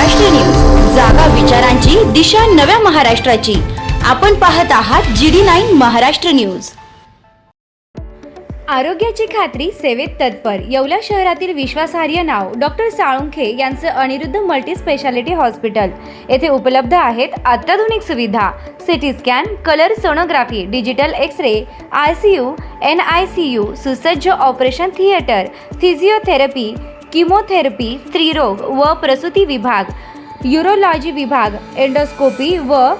Maharashtra news, जागा विचारांची, दिशा नव्या महाराष्ट्राची। आपण पाहत आहात GD9 महाराष्ट्र न्यूज। आरोग्याची खात्री, सेवेत तत्पर येवला शहरातील विश्वासार्ह नाव डॉक्टर साळुंखे यांचं अनिरुद्ध मल्टी स्पेशालिटी हॉस्पिटल येथे उपलब्ध आहेत अत्याधुनिक सुविधा, CT scan, colour sonography, digital X-ray, ICU, NICU, सुसज्ज ऑपरेशन थिएटर, फिजिओथेरपी, कीमोथेरपी, स्त्रीरोग व प्रसूती विभाग, यूरोलॉजी विभाग, एंडोस्कोपी व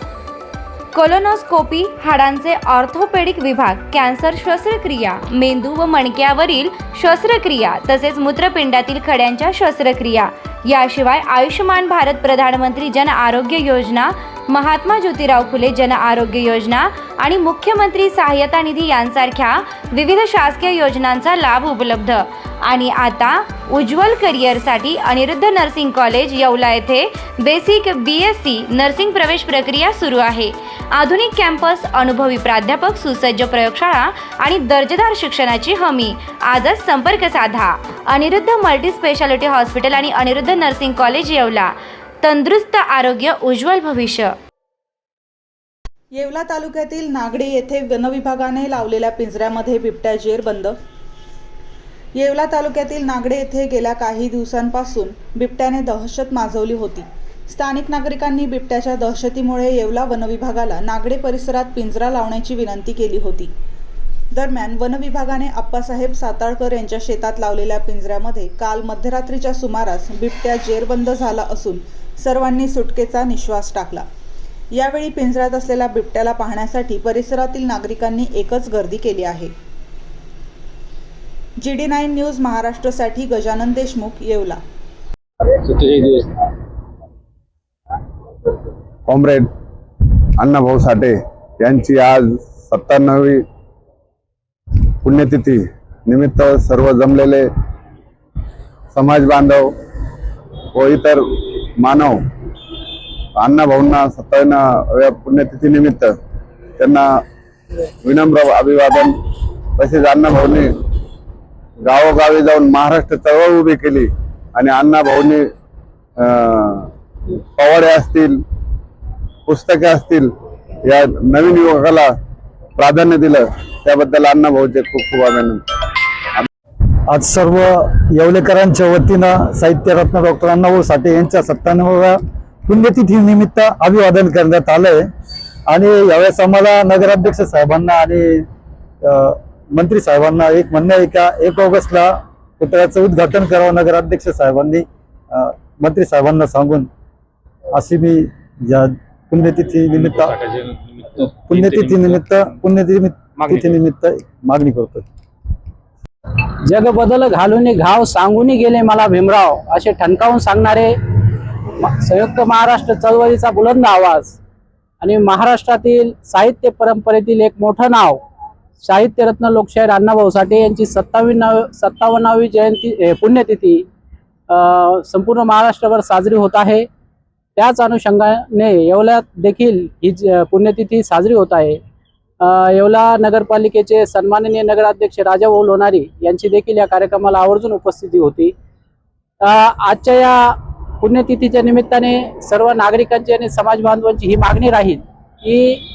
कोलोनोस्कोपी, हाडांचे ऑर्थोपेडिक विभाग, कॅन्सर शस्त्रक्रिया, मेंदू व मणक्यावरील शस्त्रक्रिया तसेच मूत्रपिंडातील खड्यांच्या शस्त्रक्रिया, याशिवाय आयुष्यमान भारत प्रधानमंत्री जन आरोग्य योजना, महात्मा ज्योतिराव फुले जन आरोग्य योजना आणि मुख्यमंत्री सहायता निधी यांसारख्या विविध शासकीय योजनांचा लाभ उपलब्ध। आणि आता उज्ज्वल करिअरसाठी अनिरुद्ध नर्सिंग कॉलेज येवला येथे बेसिक BSc नर्सिंग प्रवेश प्रक्रिया सुरू आहे। आधुनिक कॅम्पस, अनुभवी प्राध्यापक, सुसज्ज प्रयोगशाळा आणि दर्जेदार शिक्षणाची हमी। आजच संपर्क साधा। अनिरुद्ध मल्टी स्पेशालिटी हॉस्पिटल आणि अनिरुद्ध नर्सिंग कॉलेज येवला, तंदुरुस्त आरोग्य, उज्ज्वल भविष्य। येवला तालुक्यातील नागडे येथे वनविभागाने लावलेल्या पिंजऱ्यामध्ये बिबट्या जेरबंद। येवला तालुक्यातील नागडे येथे गेल्या काही दिवसांपासून बिबट्याने दहशत माजवली होती। स्थानिक नागरिकांनी बिबट्याच्या दहशतीमुळे येवला वनविभागाला नागडे परिसरात पिंजरा लावण्याची विनंती केली होती। दरम्यान वनविभागाने आप्पासाहेब साताळकर यांच्या शेतात लावलेल्या पिंजऱ्यामध्ये काल मध्यरात्रीच्या सुमारास बिबट्या जेरबंद झाला असून सर्वांनी सुटकेचा निश्वास टाकला। यावेळी पिंजऱ्यात असलेल्या बिबट्याला पाहण्यासाठी परिसरातील नागरिकांनी एकच गर्दी केली आहे। GD9 न्यूज महाराष्ट्रासाठी गजानन देशमुख, येवला। कॉम्रेड अण्णाभाऊ साठे यांची आज 97वी पुण्यतिथी निमित्त सर्व जमलेले समाज बांधव व इतर मानव अण्णाभाऊंना 97व्या पुण्यतिथी निमित्त त्यांना विनम्र अभिवादन। तसेच अण्णाभाऊंनी गावोगावी जाऊन महाराष्ट्र चळवळ उभी केली आणि अण्णाभाऊंनी पवाडे असतील, पुस्तके असतील, या नवीन युवकाला प्राधान्य दिलं, त्याबद्दल अण्णाभाऊचे खूप खूप अभिनंदन। आज सर्व येवलेकरांच्या वतीनं साहित्यरत्न डॉक्टर अण्णाभाऊ साठे यांच्या 97व्या पुण्यतिथी निमित्त अभिवादन करण्यात आलंय। आणि यावेळेस आम्हाला नगराध्यक्ष साहेबांना आणि मंत्री साहेबांना एक म्हणणं आहे का 1 ऑगस्टला पुतळ्याचं उद्घाटन करावं नगराध्यक्ष साहेबांनी मंत्री साहेबांना सांगून, अशी मी या पुण्यतिथी निमित्त मागणी करतो। जग बदल घालून घाव सांगून गेले मला भीमराव, असे ठणकावून सांगणारे संयुक्त महाराष्ट्र चळवळीचा बुलंद आवाज आणि महाराष्ट्रातील साहित्य परंपरेतील एक मोठं नाव साहित्यरत्न लोकशाहीर अण्णाभाऊ साठे यांची 57वी जयंती पुण्यतिथी संपूर्ण महाराष्ट्रभर साजरी होत आहे। त्याच अनुषंगाने येवल्यात देखील ही पुण्यतिथी साजरी होत आहे। येवला नगरपालिकेचे सन्माननीय नगराध्यक्ष राजाभाऊ लोणारी यांची देखील या कार्यक्रमाला आवर्जून उपस्थिती होती। आजच्या या पुण्यतिथीच्या निमित्ताने सर्व नागरिकांची आणि समाज बांधवांची ही मागणी राहील की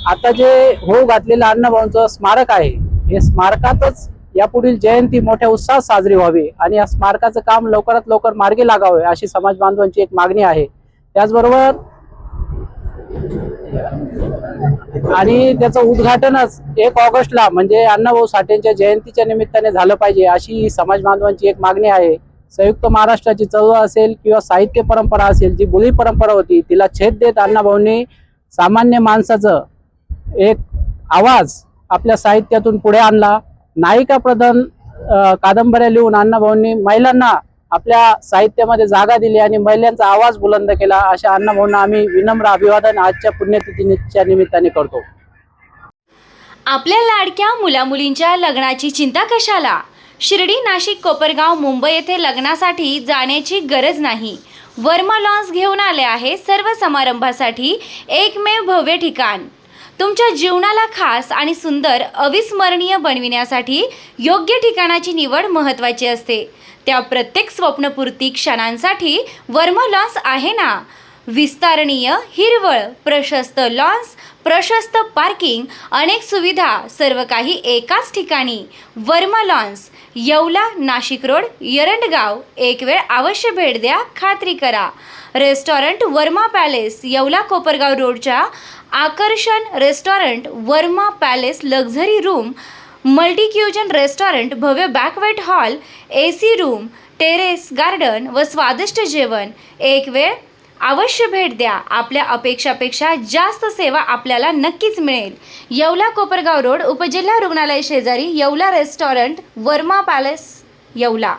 आता जे होऊ घातलेलं अण्णाभाऊंचं स्मारक आहे, हे स्मारकातच यापुढील जयंती मोठ्या उत्साहात साजरी व्हावी आणि या स्मारकाचं काम लवकरात लवकर मार्गी लागावे, अशी समाज बांधवांची एक मागणी आहे। त्याचबरोबर आणि त्याचं उद्घाटनच 1 ऑगस्टला म्हणजे अण्णाभाऊ साठेंच्या जयंतीच्या निमित्ताने झालं पाहिजे, अशी समाज बांधवांची एक मागणी आहे। संयुक्त महाराष्ट्राची चळवळ असेल किंवा साहित्य परंपरा असेल, जी बोली परंपरा होती, तिला छेद देत अण्णाभाऊंनी सामान्य माणसाचं एक आवाज आपल्या साहित्यातून पुढे आणला। नायिका प्रधान कादंबऱ्या लिहून अण्णाभाऊंनी महिलांना आपल्या साहित्यामध्ये जागा दिली आणि महिलांचा आवाज बुलंद केला। अशा अण्णाभाऊंना आम्ही विनम्र अभिवादन आजच्या पुण्यतिथीच्या निमित्ताने करतो। आपल्या लाडक्या मुलामुलींच्या लग्नाची चिंता कशाला? शिर्डी, नाशिक, कोपरगाव, मुंबई येथे लग्नासाठी जाण्याची गरज नाही। वर्मा लॉन्स घेऊन आले आहे सर्व समारंभासाठी एकमेव भव्य ठिकाण। तुमच्या जीवनाला खास आणि सुंदर अविस्मरणीय बनविण्यासाठी योग्य ठिकाणाची निवड महत्त्वाची असते। त्या प्रत्येक स्वप्नपूर्ती क्षणांसाठी वर्मा लॉन्स आहे ना. विस्तारणीय हिरवळ, प्रशस्त लॉन्स, प्रशस्त पार्किंग, अनेक सुविधा, सर्व काही एकाच ठिकाणी. Verma lawns, Yeola, Nashik road, Erandgaon. एक वेळ अवश्य भेट द्या, खात्री करा. रेस्टॉरंट वर्मा पॅलेस, येवला कोपरगाव रोडच्या आकर्षण restaurant Verma palace, luxury room, multi cuisine restaurant, भव्य banquet hall, AC room, terrace garden व स्वादिष्ट जेवण. एक वेळ अवश्य भेट द्या. आपल्या अपेक्षापेक्षा जास्त सेवा आपल्याला नक्कीच मिळेल. येवला कोपरगाव रोड, उपजिल्हा रुग्णालय शेजारी, येवला रेस्टॉरंट वर्मा पॅलेस, येवला.